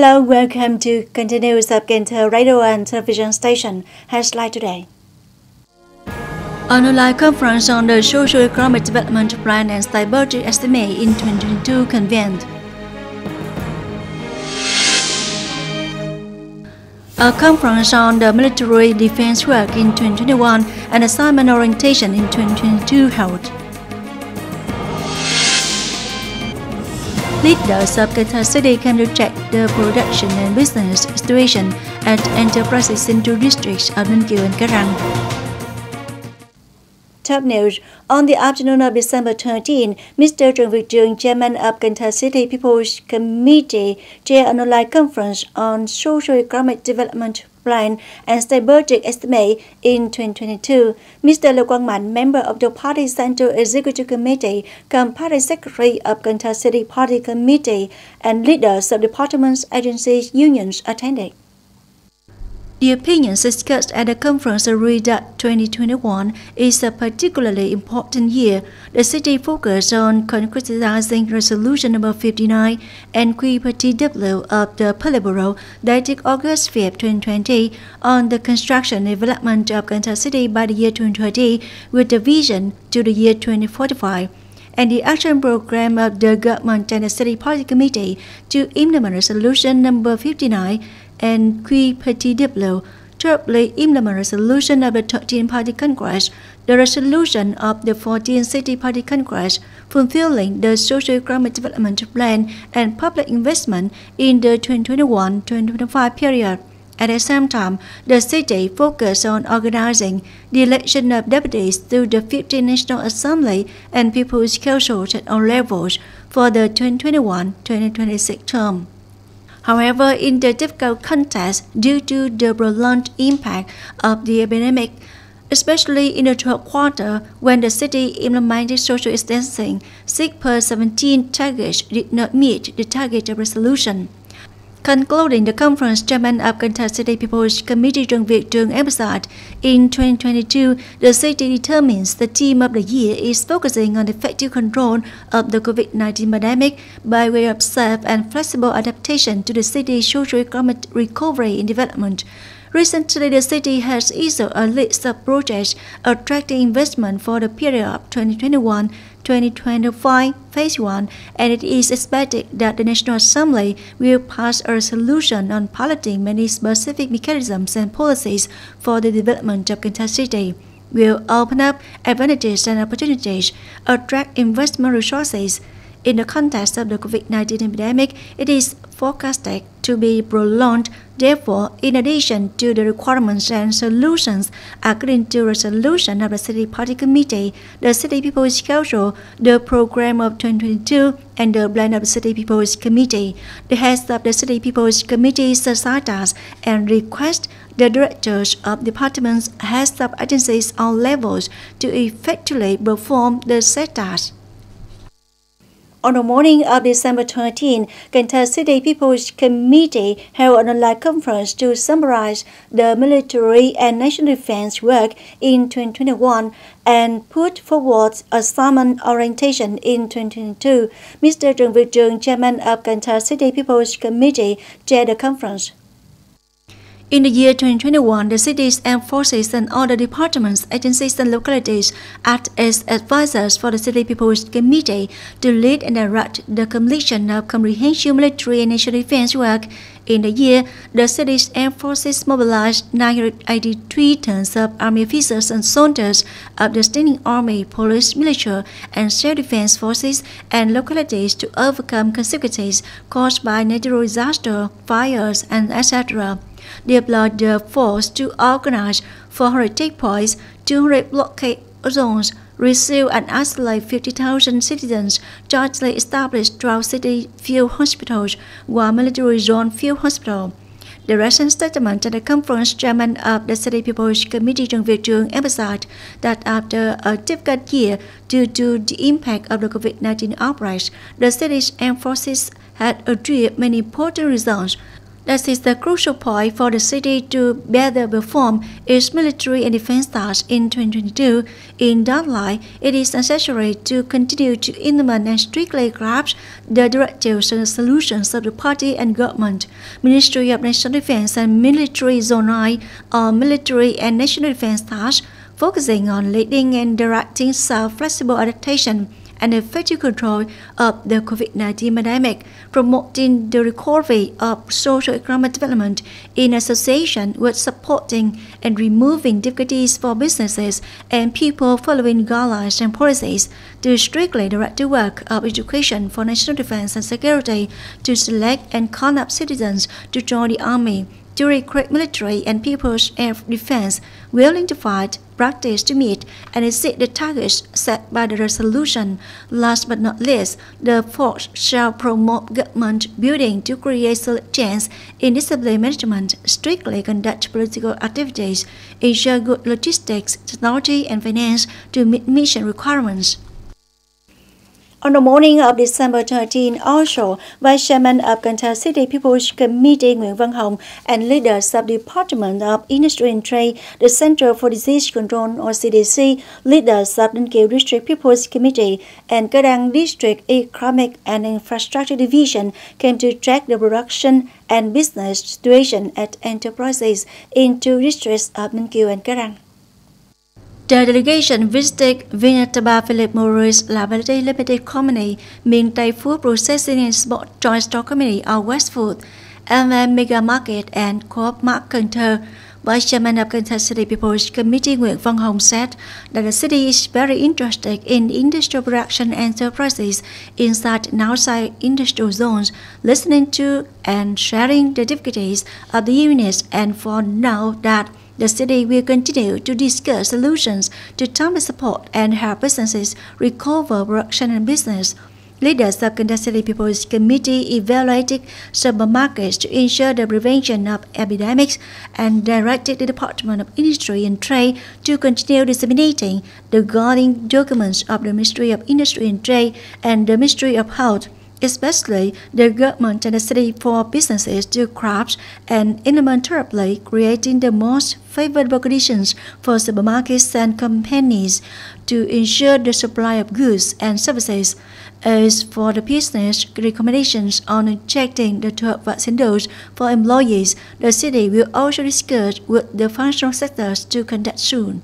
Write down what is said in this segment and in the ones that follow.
Hello, welcome to Continuous of Cần Thơ Radio and Television Station. Headline today. An online conference on the Socio-Economic Development Plan and State Budget Estimate in 2022 convened. A conference on the military defense work in 2021 and assignment orientation in 2022 held. Leaders of Cần Thơ City came to check the production and business situation at enterprises in two districts of Ninh Kiều and Cái Răng. Top news. On the afternoon of December 13, Mr. Trần Việt Trường, Chairman of Cần Thơ City People's Committee, chaired an online conference on Socio-Economic Development Plan and State Budget Estimate in 2022. Mr. Lê Quang Mạnh, member of the Party Central Executive Committee, cum Party Secretary of Cần Thơ City Party Committee, and leaders of departments, agencies, unions attended. The opinions discussed at the conference agreed that 2021 is a particularly important year. The city focused on concretizing Resolution number 59 and QPTW of the Politburo dated August 5, 2020 on the construction and development of Cần Thơ City by the year 2030 with the vision to the year 2045. And the action program of the government and the City Party Committee to implement Resolution number 59 and QPTW, thirdly, implement Resolution of the 13th Party Congress, the Resolution of the 14th City Party Congress, fulfilling the Socio-Economic Development Plan and public investment in the 2021-2025 period. At the same time, the city focused on organizing the election of deputies to the 15th National Assembly and People's Councils at all levels for the 2021-2026 term. However, in the difficult context due to the prolonged impact of the epidemic, especially in the third quarter when the city implemented social distancing, 6/17 targets did not meet the target of resolution. Concluding the conference, Chairman of Cần Thơ City People's Committee Trần Việt Trường emphasized, in 2022, the city determines the theme of the year is focusing on effective control of the COVID-19 pandemic by way of safe and flexible adaptation to the city's socio-economic recovery and development. Recently, the city has issued a list of projects attracting investment for the period of 2021-2025 Phase 1, and it is expected that the National Assembly will pass a resolution on piloting many specific mechanisms and policies for the development of Cần Thơ City. Will open up advantages and opportunities, attract investment resources. In the context of the COVID-19 epidemic, it is forecasted to be prolonged. Therefore, in addition to the requirements and solutions according to resolution of the City Party Committee, the City People's Council, the program of 2022, and the plan of the City People's Committee, the heads of the City People's Committee exercise and request the directors of departments, heads of agencies on levels to effectively perform the set tasks. On the morning of December 13, Cần Thơ City People's Committee held an online conference to summarize the military and national defense work in 2021 and put forward assignment orientation in 2022. Mr. Trần Việt Trường, Chairman of Cần Thơ City People's Committee, chaired the conference. In the year 2021, the city's armed forces and other departments, agencies and localities act as advisors for the City People's Committee to lead and direct the completion of comprehensive military and national defense work. In the year, the city's armed forces mobilized 983 tons of army officers and soldiers of the standing army, police, militia, and self-defense forces and localities to overcome consequences caused by natural disaster, fires, and etc. They applied the force to organize 400 checkpoints, 200 blockade zones, receive and isolate 50,000 citizens, jointly established 12 city field hospitals, one military zone field hospital. The recent statement at the conference, Chairman of the City People's Committee Trần Việt Trường emphasized that after a difficult year due to the impact of the COVID-19 outbreak, the city's armed forces had achieved many important results. That is the crucial point for the city to better perform its military and defense tasks in 2022. In that light, it is necessary to continue to implement and strictly grasp the directives and solutions of the party and government. Ministry of National Defense and Military Zone 9 on military and national defense tasks, focusing on leading and directing self-flexible adaptation and effective control of the COVID-19 pandemic, promoting the recovery of socio-economic development in association with supporting and removing difficulties for businesses and people following guidelines and policies, to strictly direct the work of education for national defense and security, to select and call up citizens to join the army, to recruit military and people's air defense willing to fight, practice to meet and exceed the targets set by the resolution. Last but not least, the force shall promote government building to create solid change in discipline management, strictly conduct political activities, ensure good logistics, technology and finance to meet mission requirements. On the morning of December 13, also, Vice Chairman of Cần Thơ City People's Committee Nguyễn Văn Hồng and leaders of the Department of Industry and Trade, the Center for Disease Control or CDC, leaders of Ninh Kiều District People's Committee and Cơ Đăng District Economic and Infrastructure Division came to track the production and business situation at enterprises in two districts of Ninh Kiều and Cơ Đăng. The delegation visited Vinataba Philip Morris Liability Limited Company, Miền Tây Food Processing and Sport Joint Store Company or Westfood, MM Mega Market and Co-op Mart Cần Thơ. Vice Chairman of Cần Thơ City People's Committee Nguyễn Văn Hồng said that the city is very interested in industrial production enterprises inside and outside industrial zones, listening to and sharing the difficulties of the units, and for now that the city will continue to discuss solutions to timely support and help businesses recover production and business. Leaders of Cần Thơ City People's Committee evaluated supermarkets to ensure the prevention of epidemics and directed the Department of Industry and Trade to continue disseminating the guiding documents of the Ministry of Industry and Trade and the Ministry of Health, especially the government and the city, for businesses to grasp and implement thoroughly, creating the most favorable conditions for supermarkets and companies to ensure the supply of goods and services. As for the business recommendations on injecting the 12 vaccine dose for employees, the city will also discuss with the functional sectors to conduct soon.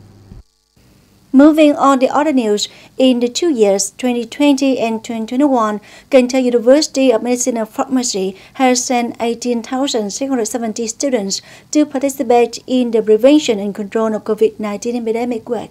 Moving on the other news, in the 2 years 2020 and 2021, Cần Thơ University of Medicine and Pharmacy has sent 18,670 students to participate in the prevention and control of COVID-19 epidemic work.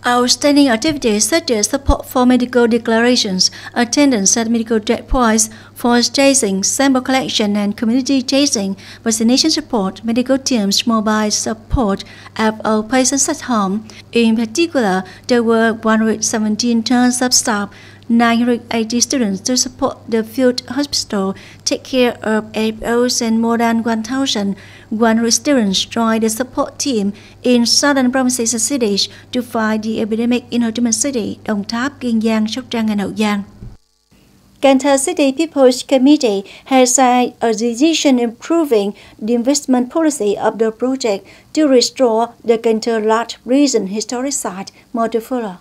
Outstanding activities such as support for medical declarations, attendance at medical checkpoints, force tracing, sample collection and community tracing, vaccination support, medical teams, mobile support of all patients at home. In particular, there were 117 turns of staff, 980 students to support the field hospital, take care of APOs, and more than 1,100 students joined the support team in southern provinces and cities to fight the epidemic in Hồ Chí Minh City, Đồng Tháp, Kiên Giang, Sóc Trăng, and Hậu Giang. Cần Thơ City People's Committee has signed a decision improving the investment policy of the project to restore the Cần Thơ Large Prison Historic Site Multifuller.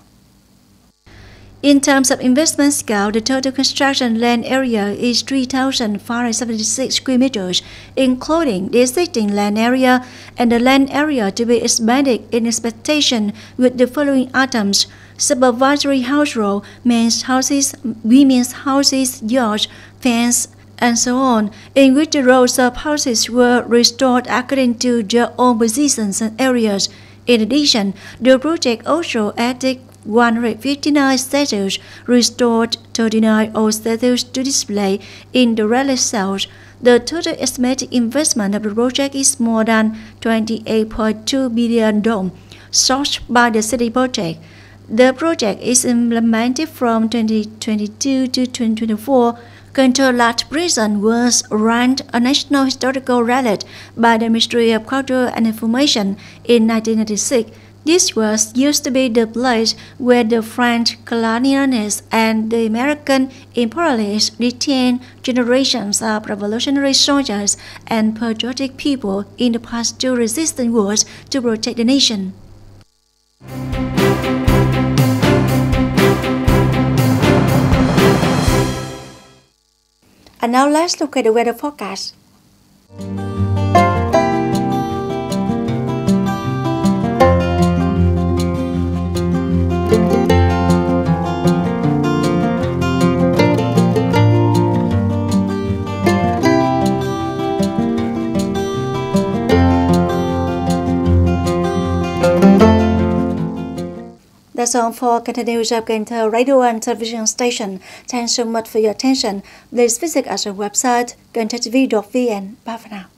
In terms of investment scale, the total construction land area is 3,576 square meters, including the existing land area and the land area to be expanded in expectation with the following items: supervisory house row, men's houses, women's houses, yards, fence, and so on, in which the rows of houses were restored according to their own positions and areas. In addition, the project also added 159 statues, restored 39 old statues to display in the relic cells. The total estimated investment of the project is more than 28.2 billion dong, sourced by the city project. The project is implemented from 2022 to 2024. Cần Thơ Large Prison was ranked a National Historical Relic by the Ministry of Culture and Information in 1996. This was used to be the place where the French colonialists and the American imperialists detained generations of revolutionary soldiers and patriotic people in the past to resistance wars to protect the nation. And now let's look at the weather forecast. That's all for Kênh News of Cần Thơ Radio and Television Station. Thanks so much for your attention. Please visit our website canthotv.vn. Bye for now.